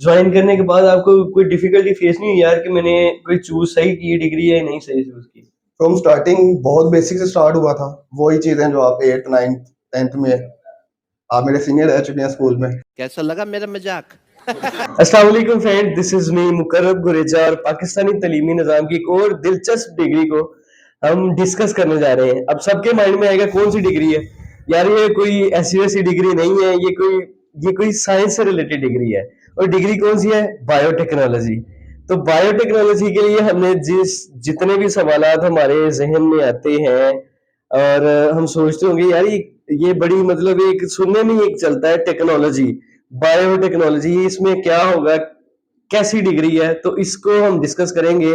Join करने के बाद आपको कोई डिफिकल्टी फेस नहीं हुई यार कि मैंने कोई चूज सही की डिग्री है या नहीं सही चूज की? फ्रॉम स्टार्टिंग बहुत बेसिक से स्टार्ट हुआ था। वही चीजें जो आप 8th 9th 10th में आप मेरे सीनियर रह चुके हैं स्कूल में। कैसा लगा मेरा मजाक? अस्सलाम वालेकुम friend, this is me Muqarrab गुरेजा और पाकिस्तानी तालीमी निज़ाम की एक और दिलचस्प डिग्री को हम डिस्कस करने जा रहे हैं। अब सबके माइंड में आएगा कौन सी डिग्री है यार, ये कोई ऐसी वैसी डिग्री नहीं है, ये कोई साइंस से रिलेटेड डिग्री है। और डिग्री कौन सी है? बायोटेक्नोलॉजी। तो बायोटेक्नोलॉजी के लिए हमने जितने भी सवालात हमारे जहन में आते हैं और हम सोचते होंगे यार ये बड़ी मतलब एक सुनने में ही एक चलता है टेक्नोलॉजी, बायोटेक्नोलॉजी, इसमें क्या होगा, कैसी डिग्री है, तो इसको हम डिस्कस करेंगे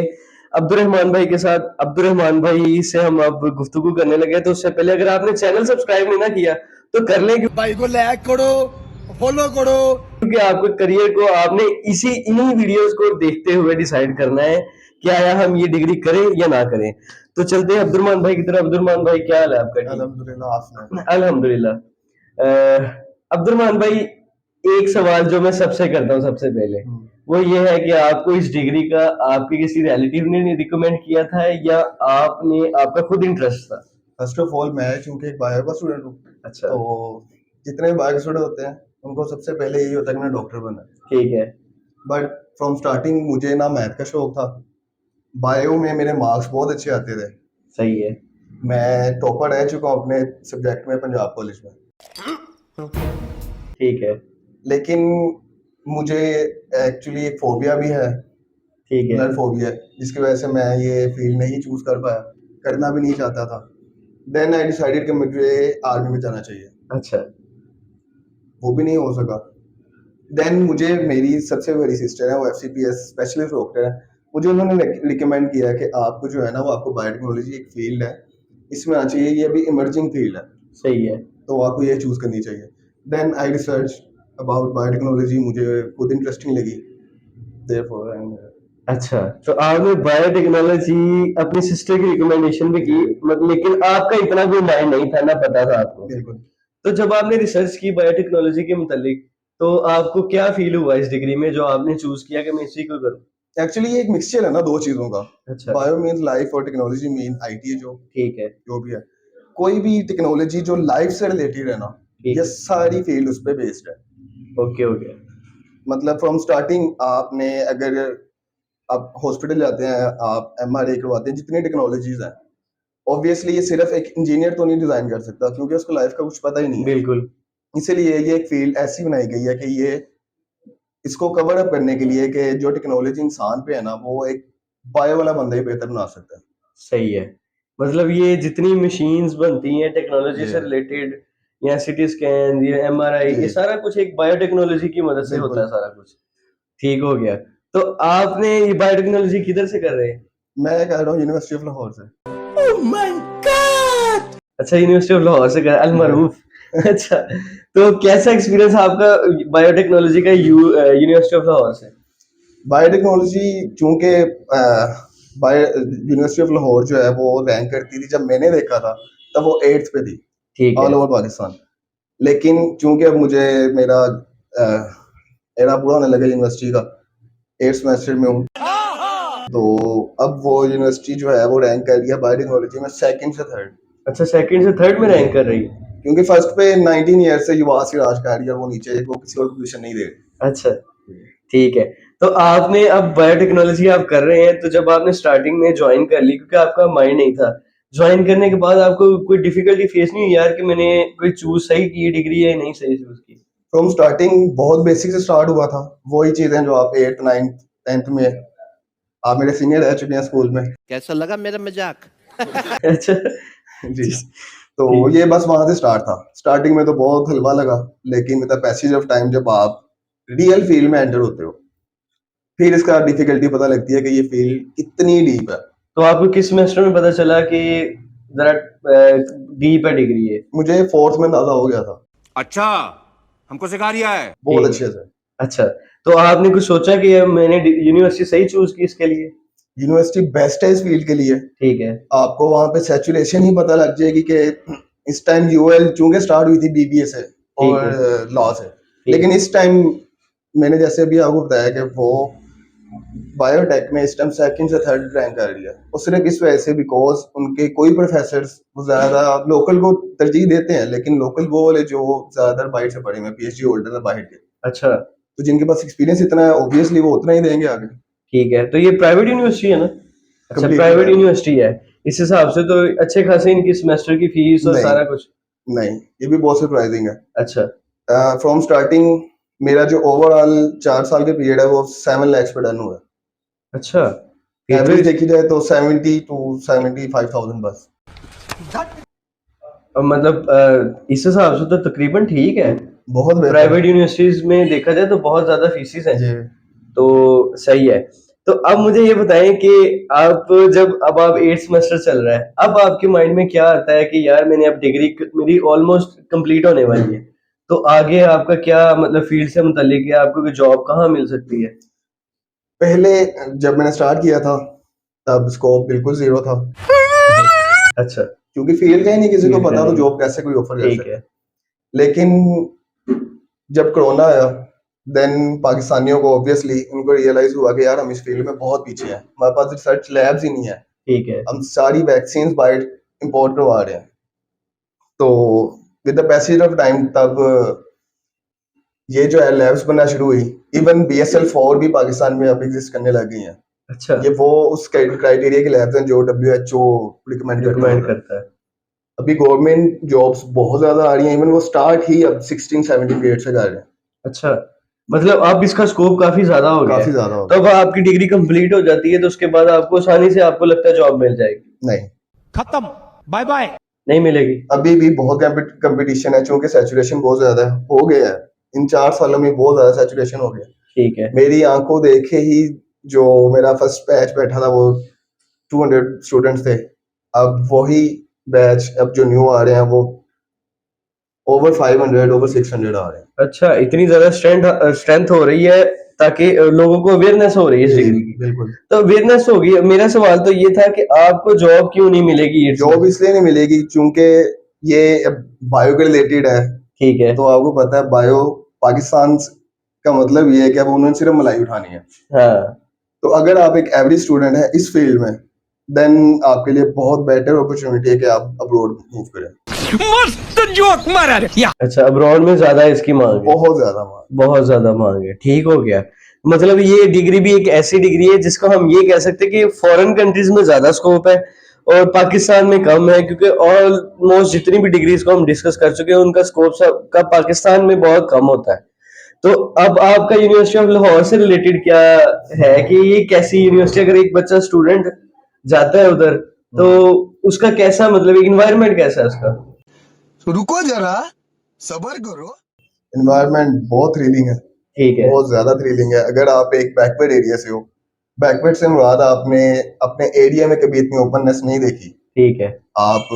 अब्दुर्रहमान भाई के साथ। अब्दुर्रहमान भाई से हम अब गुफ्तगू करने लगे, तो उससे पहले अगर आपने चैनल सब्सक्राइब नहीं ना किया तो कर लें, भाई को लाइक करो, फॉलो करो। क्योंकि आपके करियर को आपने इन्हीं वीडियोस को देखते हुए डिसाइड करना है कि आया हम ये डिग्री करें या ना करें। तो चलते हैं अब्दुर्रहमान भाई की तरफ। अब्दुर्रहमान भाई, क्या हाल है आपका? ठीक, अल्हम्दुलिल्लाह। आपने अल्हम्दुलिल्लाह। अब्दुर्रहमान भाई, एक सवाल जो मैं सबसे करता हूँ सबसे पहले, वो ये है कि आपको इस डिग्री का आपके किसी रिलेटिव ने रिकमेंड किया था या आपका खुद इंटरेस्ट था? फर्स्ट ऑफ ऑल मैं चूंकि एक बायो का स्टूडेंट हूँ, अच्छा, तो जितने भी बायो के स्टूडेंट होते हैं उनको सबसे पहले यही होता है कि मैं डॉक्टर बनना है। ठीक है। बट फ्रॉम स्टार्टिंग मुझे ना मैथ का शौक था। बायो में मेरे मार्क्स बहुत अच्छे आते थे। सही है। मैं टॉपर रह चुका हूँ अपने सब्जेक्ट में पंजाब कॉलेज में। ठीक है। लेकिन मुझे एक्चुअली एक फोबिया भी है, ठीक है। ब्लड फोबिया, जिसकी वजह से मैं ये फील्ड नहीं चूज कर पाया, करना भी नहीं चाहता था। देन आई डिसाइडेड कि मुझे आर्मी में जाना चाहिए। अच्छा। वो भी नहीं हो सका। देन मुझे मेरी सबसे बड़ी सिस्टर है, वो एफसीपीएस स्पेशलिस्ट डॉक्टर है। मुझे उन्होंने रिकमेंड किया कि आपको जो है ना वो आपको बायोटेक्नोलॉजी एक फील्ड है, इसमें आना चाहिए, ये अभी इमर्जिंग फील्ड है, सही है। तो आपको ये चूज करनी चाहिए। Then I research about biotechnology, मुझे खुद इंटरेस्टिंग लगी, देयरफॉर आई एम। अच्छा, तो आपने बायोटेक्नोलॉजी अपनी सिस्टर की रिकमेंडेशन पे की, मतलब लेकिन आपका इतना कोई माइंड नहीं था, ना पता था आपको। बिल्कुल। तो जब आपने रिसर्च की बायोटेक्नोलॉजी के मुतालिक, तो आपको क्या फील हुआ इस डिग्री में जो आपने चूज किया कि मैं इसी को करूं? एक्चुअली ये एक मिक्सचर है ना दो चीजों का। अच्छा। बायो मीन लाइफ और टेक्नोलॉजी मीन आईटी, जो ठीक है। जो भी है। कोई भी टेक्नोलॉजी जो लाइफ से रिलेटेड है ना, ठीक ये है। सारी फील्ड उस पर बेस्ड है। Okay okay. मतलब फ्रॉम स्टार्टिंग आपने अगर आप हॉस्पिटल जाते हैं, आप एमआरआई करवाते हैं, जितनी टेक्नोलॉजीज हैं, ऑब्वियसली ये सिर्फ एक इंजीनियर तो नहीं डिजाइन कर सकता, क्योंकि उसको लाइफ का कुछ पता ही नहीं है। बिल्कुल। इसीलिए ये एक फील्ड ऐसी बनाई गई है कि ये इसको कवर अप करने के लिए कि जो टेक्नोलॉजी इंसान पे है ना, वो एक बायो वाला बंदा ही बेहतर बना सकता है। सही है। मतलब ये जितनी मशीन्स बनती हैं टेक्नोलॉजी जी से रिलेटेड, या सीटी स्कैन, या एमआरआई, ये जी सारा कुछ एक बायोटेक्नोलॉजी की मदद से होता बिल्कुल। है सारा कुछ। ठीक हो गया। तो आपने ये बायोटेक्नोलॉजी किधर से कर रहे हैं? मैं कह रहा हूँ यूनिवर्सिटी ऑफ लाहौर से। अच्छा, यूनिवर्सिटी ऑफ लाहौर से कर, जी। अलमरूफ। अच्छा, तो कैसा एक्सपीरियंस आपका बायोटेक्नोलॉजी का यूनिवर्सिटी ऑफ लाहौर से? बायोटेक्नोलॉजी चूंकि बायो यूनिवर्सिटी ऑफ लाहौर जो है वो रैंक करती थी, जब मैंने देखा था तब वो 8th पे थी ठीक ऑल है। ओवर पाकिस्तान। लेकिन चूंकि अब मुझे मेरा एरा पूरा होने लगा यूनिवर्सिटी का, 8th सेमेस्टर में हूँ, तो अब वो यूनिवर्सिटी जो है वो रैंक कर दिया बायोटेक्नोलॉजी में सेकंड से थर्ड। अच्छा, सेकंड से थर्ड में रैंक कर रही है। क्योंकि फर्स्ट पे 19 ईयर से युवा सिराज कारिया, वो नीचे वो किसी और पोजीशन नहीं दे रहे। अच्छा, ठीक है। तो आपने अब बायोटेक्नोलॉजी आप कर रहे हैं, तो जब आपने स्टार्टिंग में ज्वाइन कर ली, क्योंकि आपका माइंड नहीं था, ज्वाइन करने के बाद आपको कोई डिफिकल्टी फेस नहीं हुई यार कि मैंने कोई चूज सही की डिग्री है नहीं सही चूज की? फ्रॉम स्टार्टिंग बहुत बेसिक से स्टार्ट हुआ था। वही चीजें जो आप 8th 9th 10th में आप मेरे सीनियर रह चुके हैं स्कूल में। कैसा लगा मेरा मजाक? अच्छा। जी। तो ठीक। ये बस वहां से स्टार्ट था। स्टार्टिंग में तो बहुत हलवा लगा, लेकिन with the passage of time जब आप रियल फील्ड में एंटर होते हो, फिर इसका डिफिकल्टी पता लगती है कि ये फील्ड कितनी डीप है। तो आपको किस सेमेस्टर में पता चला कि जरा डीप है डिग्री है? मुझे 4th में अंदाजा हो गया था। अच्छा, हमको सिखा रिया है। बहुत ठीक अच्छे है। से। अच्छा, तो आपने कुछ सोचा कि अब मैंने यूनिवर्सिटी सही चूज की इसके लिए? यूनिवर्सिटी बेस्ट है इस फील्ड के लिए। ठीक है। आपको वहां पे सैचुरेशन ही पता लग जाएगी कि इस टाइम यूएल चूंकि स्टार्ट हुई थी बीबीए से ठीक है। और लॉ से, ठीक लेकिन है। इस टाइम मैंने जैसे अभी आपको बताया कि वो बायोटेक में इस टाइम सेकंड से थर्ड रैंक कर रही है, और सिर्फ इस वजह से बिकॉज उनके कोई प्रोफेसर वो ज्यादा लोकल को तरजीह देते हैं, लेकिन लोकल वो वाले जो ज्यादातर बाहर से पढ़े हुए पीएचडी होल्डर है बाहर के, अच्छा तो जिनके पास एक्सपीरियंस इतना है ऑब्वियसली वो उतना ही देंगे आगे। ठीक है, तो ये प्राइवेट यूनिवर्सिटी है ना? अच्छा, Completely प्राइवेट private। यूनिवर्सिटी है, इस हिसाब से तो अच्छे खासे इनकी सेमेस्टर की फीस और नहीं सारा कुछ। नहीं, ये भी बहुत सरप्राइजिंग है। अच्छा फ्रॉम स्टार्टिंग मेरा जो ओवरऑल 4 साल के पीरियड है वो 7 lakhs पे डन हुआ है। अच्छा, फिर एवरेज तो देखी जाए तो 70 to 75,000 बस। मतलब इस हिसाब से तो तकरीबन ठीक है। बहुत बेहतर प्राइवेट यूनिवर्सिटीज में देखा जाए तो बहुत ज्यादा फीसिस हैं, जी। तो सही है। तो अब मुझे ये बताएं कि आप जब अब आप 8th सेमेस्टर चल रहा है, अब आपके माइंड में क्या आता है कि यार मैंने अब डिग्री मेरी ऑलमोस्ट कंप्लीट होने वाली है, तो आगे आपका क्या मतलब फील्ड से मुतालिक है, आपको कोई जॉब कहाँ मिल सकती है? पहले जब मैंने स्टार्ट किया था तब स्कोप बिल्कुल जीरो था, अच्छा क्योंकि फील्ड का ही नहीं किसी को फील्ड का पता तो नहीं, जॉब कैसे कोई ऑफर कर ठीक सकता है। है। लेकिन जब कोरोना आया देन पाकिस्तानियों को ऑब्वियसली उनको रियलाइज हुआ कि यार हम इस फील्ड में बहुत पीछे हैं, हमारे पास रिसर्च लैब्स ही नहीं है, ठीक है। हम सारी वैक्सीन बाहर इंपोर्ट करवा रहे हैं। तो with the passage of time तब ये जो है लैब्स बनना शुरू हुई। इवन BSL-4 भी पाकिस्तान में अब एग्जिस्ट करने लग गई हैं। अच्छा, ये वो उस क्राइटेरिया की लैब्स हैं जो WHO रिकमेंड करता रिकमेंड होता है। करता है। अभी गवर्नमेंट जॉब्स बहुत ज्यादा आ रही हैं, इवन वो स्टार्ट ही अब 16-17 ग्रेड से कर रहे हैं। अच्छा, मतलब अब इसका स्कोप काफी ज्यादा हो गया काफी है। ज्यादा हो तो अब आपकी डिग्री कंप्लीट हो जाती है तो उसके बाद आपको आसानी से आपको लगता है जॉब मिल जाएगी? नहीं, खत्म, बाय बाय। नहीं मिलेगी? अभी भी बहुत कंपटीशन है, चूंकि सैचुरेशन बहुत ज्यादा हो गया है। इन 4 सालों में बहुत ज्यादा सैचुरेशन हो गया। ठीक है। मेरी आंखों देखे ही जो मेरा फर्स्ट बैच बैठा था वो 200 स्टूडेंट्स थे, अब वही बैच अब जो न्यू आ रहे हैं वो ओवर 500 ओवर 600 आ रहे हैं। अच्छा, इतनी ज्यादा स्ट्रेंथ हो रही है ताकि लोगों को अवेयरनेस हो रही है इस जी डिग्री की। बिल्कुल। तो अवेयरनेस होगी, मेरा सवाल तो ये था कि आपको जॉब क्यों नहीं मिलेगी ये जॉब इसलिए नहीं मिलेगी क्योंकि ये बायो के रिलेटेड है, ठीक है। तो आपको पता है बायो पाकिस्तान का मतलब ये है कि अब उन्होंने सिर्फ मलाई उठानी है। हाँ, तो अगर आप एक एवरेज स्टूडेंट है इस फील्ड में देन आपके लिए बहुत बेटर अपॉर्चुनिटी है कि आप अब्रॉड मूव करें। मस्त जोक मारा रे या। अच्छा, अब्रॉड में ज्यादा इसकी मांग है? बहुत ज्यादा मार्क। बहुत ज्यादा मांग है, ठीक हो गया। मतलब ये डिग्री भी एक ऐसी डिग्री है जिसको हम ये कह सकते हैं कि फॉरेन कंट्रीज में ज्यादा स्कोप है और पाकिस्तान में कम है, क्योंकि ऑलमोस्ट जितनी भी डिग्रीज को हम डिस्कस कर चुके हैं उनका स्कोप का पाकिस्तान में बहुत कम होता है। तो अब आपका यूनिवर्सिटी ऑफ लाहौर से रिलेटेड क्या है कि ये कैसी यूनिवर्सिटी, अगर एक बच्चा स्टूडेंट जाता है उधर तो उसका कैसा मतलब इन्वायरमेंट कैसा है उसका? रुको जरा, सबर करो। एनवायरनमेंट बहुत थ्रिलिंग है, ठीक है। बहुत ज्यादा थ्रिलिंग है। अगर आप एक बैकवर्ड एरिया से हो, बैकवर्ड से मुराद आपने अपने एरिया में कभी इतनी ओपननेस नहीं देखी। ठीक है। आप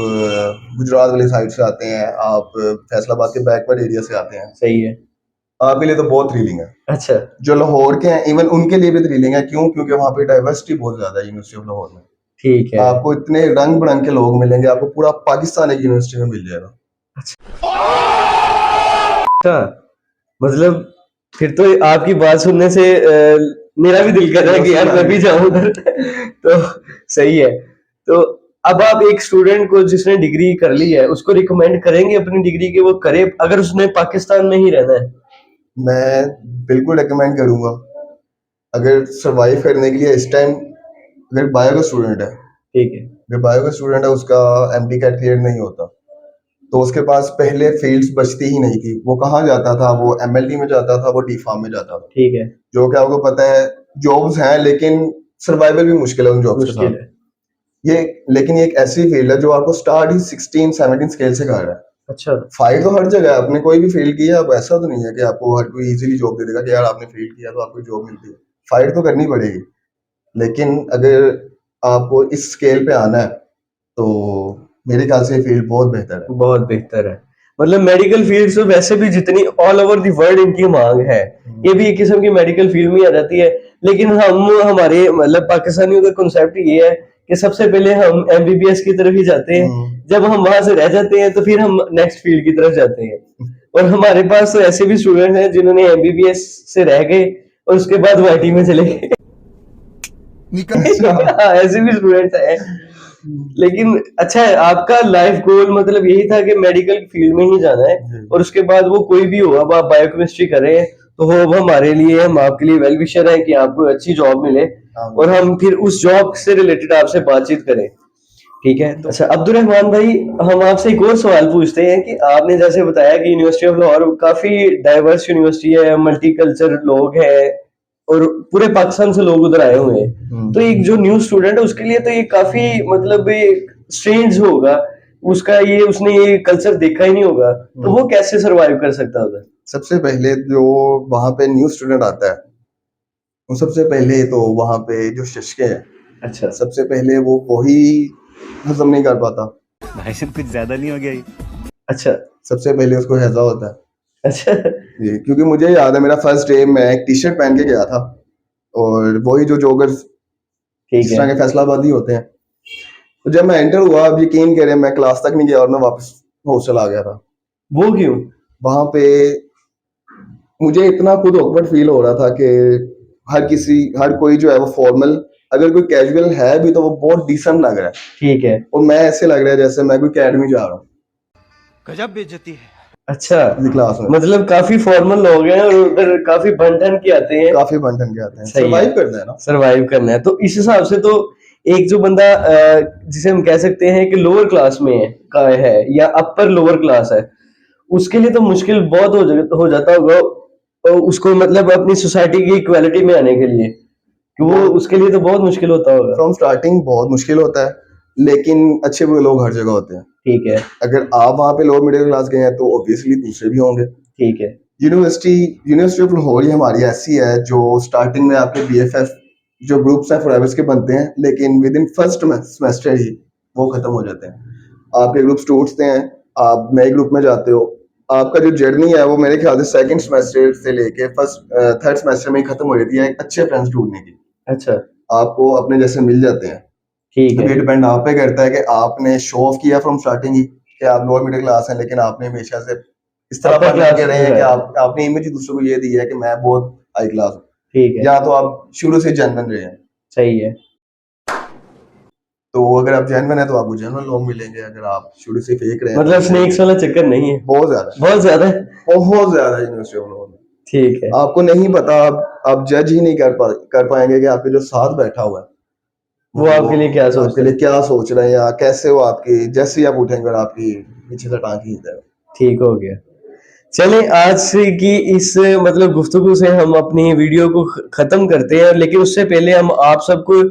गुजरात वाली साइड से आते हैं, आप फैसलाबाद के बैकवर्ड एरिया से आते हैं, सही है। आपके लिए तो बहुत थ्रिलिंग है। अच्छा, जो लाहौर के हैं इवन उनके लिए भी थ्रिलिंग है, क्यों? क्योंकि वहाँ पे डाइवर्सिटी बहुत ज्यादा है यूनिवर्सिटी ऑफ लाहौर में। ठीक है। आपको इतने रंग बिरंग के लोग मिलेंगे, आपको पूरा पाकिस्तान एक यूनिवर्सिटी में मिल जाएगा। अच्छा, मतलब फिर तो आपकी बात सुनने से मेरा भी दिल कर रहा है कि यार मैं भी जाऊं उधर। तो सही है। तो अब आप एक स्टूडेंट को जिसने डिग्री कर ली है उसको रिकमेंड करेंगे अपनी डिग्री के वो करे अगर उसने पाकिस्तान में ही रहना है? मैं बिल्कुल रिकमेंड करूंगा। अगर सरवाइव करने के लिए इस टाइम अगर बायो का स्टूडेंट है, ठीक है। अगर बायो का स्टूडेंट है उसका MD कैट क्लियर नहीं होता तो उसके पास पहले फील्ड्स बचती ही नहीं थी। वो कहाँ जाता था? वो MLT में जाता था, वो डी फार्म में जाता था। ठीक है। जो कि आपको पता है जॉब्स हैं लेकिन सर्वाइवल भी मुश्किल है उन जॉब्स के मुश्किल साथ। है। ये लेकिन ये एक ऐसी फील्ड है जो आपको स्टार्ट ही 16-17 स्केल से कर रहा है। अच्छा, फाइट तो हर जगह है, आपने कोई भी फील्ड किया, अब ऐसा तो नहीं है कि आपको हर कोई इजीली जॉब दे देगा कि यार आपने फील्ड किया तो आपको जॉब मिलती है। फाइट तो करनी पड़ेगी, लेकिन अगर आपको इस स्केल पे आना है तो मेरे ख्याल से ये फील्ड बहुत बेहतर है। बहुत बेहतर है। मतलब मेडिकल फील्ड तो वैसे भी जितनी ऑल ओवर द वर्ल्ड इनकी मांग है, ये भी एक किस्म की मेडिकल फील्ड में आ जाती है। लेकिन हमारे मतलब पाकिस्तानियों का कॉन्सेप्ट ये है कि सबसे पहले हम MBBS की तरफ ही जाते हैं, जब हम वहां से रह जाते हैं तो फिर हम नेक्स्ट फील्ड की तरफ जाते हैं। और हमारे पास तो ऐसे भी स्टूडेंट हैं जिन्होंने एमबीबीएस से रह गए और उसके बाद वो आईटी में चले गए। निकल हाँ, ऐसे भी स्टूडेंट्स हैं। लेकिन अच्छा है, आपका लाइफ गोल मतलब यही था कि मेडिकल फील्ड में ही जाना है, और उसके बाद वो कोई भी हो, अब आप बायोकेमिस्ट्री कर रहे हैं तो वो अब हमारे लिए, हम आपके लिए वेल विशर है कि आपको अच्छी जॉब मिले और हम फिर उस जॉब से रिलेटेड आपसे बातचीत करें। ठीक है, तो अच्छा अब्दुल रहमान भाई, हम आपसे एक और सवाल पूछते हैं कि आपने जैसे बताया कि यूनिवर्सिटी ऑफ लाहौर काफी डाइवर्स यूनिवर्सिटी है, मल्टी कल्चर लोग हैं और पूरे पाकिस्तान से लोग उधर आए हुए हैं, तो एक जो न्यू स्टूडेंट है उसके लिए तो ये काफी मतलब स्ट्रेंज होगा, उसका ये, उसने ये कल्चर देखा ही नहीं होगा, तो वो कैसे सरवाइव कर सकता है उधर? सबसे पहले जो वहाँ पे न्यू स्टूडेंट आता है, वो सबसे पहले तो वहाँ पे जो शिक्षक है, अच्छा, सबसे पहले वो वही हजम नहीं कर पाता। भाई साहब कुछ ज्यादा नहीं हो गया ये? अच्छा, सबसे पहले उसको हैजा होता है अच्छा, जी, क्योंकि मुझे याद है मेरा फर्स्ट डे मैं एक टी शर्ट पहन के गया था, और वही जो जॉगर्स ठीक जिस तरह है, के फैसलाबादी होते हैं, तो जब मैं एंटर हुआ, अब यकीन करें मैं क्लास तक नहीं गया और मैं वापस हॉस्टल आ गया था। वो क्यों? वहां पे मुझे इतना खुद ऑकवर्ड फील हो रहा था कि हर कोई जो है वो फॉर्मल, अगर कोई कैजुअल है भी तो वो बहुत डिसेंट लग रहा है, ठीक है, और मैं ऐसे लग रहा है जैसे मैं कोई अकेडमी जा रहा हूँ गजब बेइज्जती है। अच्छा, अपनी क्लास में। मतलब काफी फॉर्मल लोग हैं और उधर काफी बन ठन के आते हैं। काफी बंटन के आते हैं, सही है, सर्वाइव करना है ना। सरवाइव करना है, तो इस हिसाब से तो एक जो बंदा जिसे हम कह सकते हैं कि लोअर क्लास में है का है या अपर लोअर क्लास है, उसके लिए तो मुश्किल बहुत हो जाता होगा उसको मतलब अपनी सोसाइटी की इक्वालिटी में आने के लिए, कि वो उसके लिए तो बहुत मुश्किल होता होगा। फ्रॉम स्टार्टिंग बहुत मुश्किल होता है, लेकिन अच्छे बुरे लोग हर जगह होते हैं। ठीक है, अगर आप वहाँ पे लोअर मिडिल क्लास गए हैं तो ऑब्वियसली दूसरे भी होंगे। ठीक है, यूनिवर्सिटी ऑफ लाहौर ही हमारी ऐसी है जो स्टार्टिंग में आपके बीएफएफ जो ग्रुप्स हैं फॉरएवर्स के बनते हैं, लेकिन विद इन फर्स्ट सेमेस्टर ही वो खत्म हो जाते हैं। आपके ग्रुप्स टूटते हैं, आप नए ग्रुप में जाते हो, आपका जो जर्नी है वो मेरे ख्याल से सेकंड सेमेस्टर से लेके फर्स्ट थर्ड सेमेस्टर में ही खत्म हो जाती है एक अच्छे फ्रेंड्स ढूंढने की। अच्छा, आपको अपने जैसे मिल जाते हैं। ठीक अब है, ये डिपेंड आप पे करता है कि आपने शो ऑफ किया फ्रॉम स्टार्टिंग ही कि आप लोअर मिडिल क्लास हैं, लेकिन आपने हमेशा से इस तरह Upper बना class के रहे हैं जो कि है। आपने इमेज ही दूसरों को ये दी है कि मैं बहुत हाई क्लास हूँ, ठीक है, या तो आप शुरू से जेन्युइन रहे हैं। सही है, तो अगर आप जेन्युइन है तो आपको जेन्युइन लोग मिलेंगे, अगर आप शुरू से फेक रहे हैं मतलब तो स्नेक्स वाला चक्कर नहीं है, बहुत ज्यादा बहुत ज्यादा है। बहुत ज्यादा यूनिवर्सिटी ऑफ लाहौर में। ठीक है, आपको नहीं पता, आप जज ही नहीं कर पाएंगे कि आपके जो साथ बैठा हुआ है वो आपके लिए क्या सोचते आपके लिए क्या सोच रहे हैं, या कैसे वो आपकी जैसे ही आप उठेंगे और आपकी पीछे से टांग खींच देगा। ठीक हो गया। चले, आज की इस मतलब गुफ्तगू से हम अपनी वीडियो को खत्म करते हैं, लेकिन उससे पहले हम आप सबको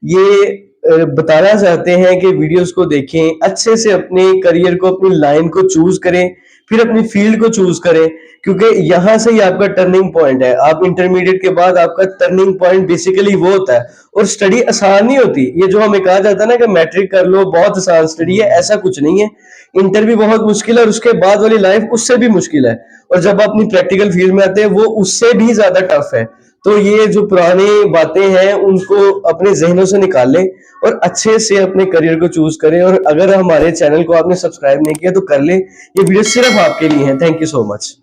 ये बताना चाहते हैं कि वीडियोस को देखें, अच्छे से अपने करियर को, अपनी लाइन को चूज करें, फिर अपनी फील्ड को चूज करें, क्योंकि यहाँ से ही आपका टर्निंग पॉइंट है। आप इंटरमीडिएट के बाद आपका टर्निंग पॉइंट बेसिकली वो होता है, और स्टडी आसान नहीं होती। ये जो हमें कहा जाता है ना कि मैट्रिक कर लो बहुत आसान स्टडी है, ऐसा कुछ नहीं है। इंटर भी बहुत मुश्किल है और उसके बाद वाली लाइफ उससे भी मुश्किल है, और जब आप अपनी प्रैक्टिकल फील्ड में आते हैं वो उससे भी ज्यादा टफ है। तो ये जो पुरानी बातें हैं उनको अपने जहनों से निकाल लें और अच्छे से अपने करियर को चूज करें। और अगर हमारे चैनल को आपने सब्सक्राइब नहीं किया तो कर ले, ये वीडियो सिर्फ आपके लिए है। Thank you so much.